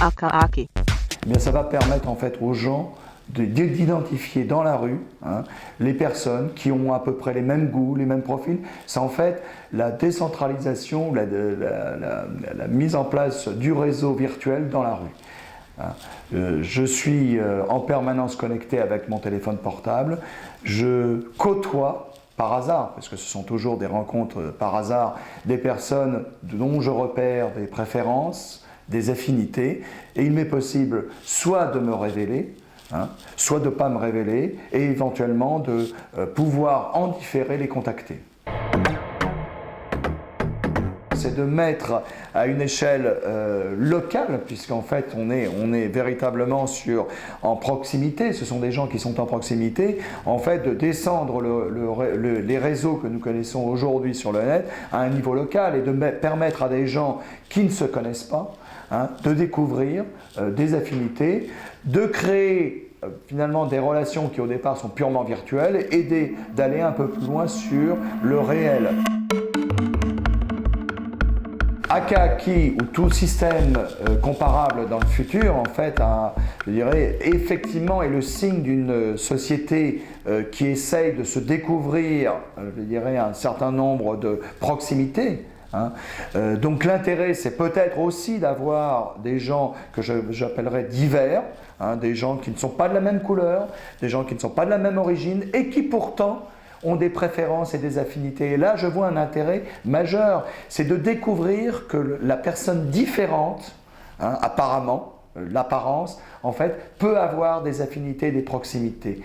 Akaaki. Eh bien, ça va permettre en fait aux gens d'identifier dans la rue les personnes qui ont à peu près les mêmes goûts, les mêmes profils. C'est en fait la décentralisation, la mise en place du réseau virtuel dans la rue. Je suis en permanence connecté avec mon téléphone portable. Je côtoie par hasard, parce que ce sont toujours des rencontres par hasard, des personnes dont je repère des préférences, des affinités, et il m'est possible soit de me révéler, soit de ne pas me révéler, et éventuellement de pouvoir en différé les contacter. C'est de mettre à une échelle locale, puisqu'en fait on est véritablement en proximité, ce sont des gens qui sont en proximité, en fait de descendre les réseaux que nous connaissons aujourd'hui sur le net à un niveau local et de permettre à des gens qui ne se connaissent pas de découvrir des affinités, de créer finalement des relations qui au départ sont purement virtuelles et d'aller un peu plus loin sur le réel. Akaaki ou tout système comparable dans le futur, en fait, je dirais, effectivement est le signe d'une société qui essaye de se découvrir, je dirais, un certain nombre de proximités. Donc l'intérêt, c'est peut-être aussi d'avoir des gens que j'appellerais divers, des gens qui ne sont pas de la même couleur, des gens qui ne sont pas de la même origine et qui pourtant ont des préférences et des affinités. Et là, je vois un intérêt majeur, c'est de découvrir que la personne différente, apparemment, l'apparence, en fait, peut avoir des affinités, des proximités.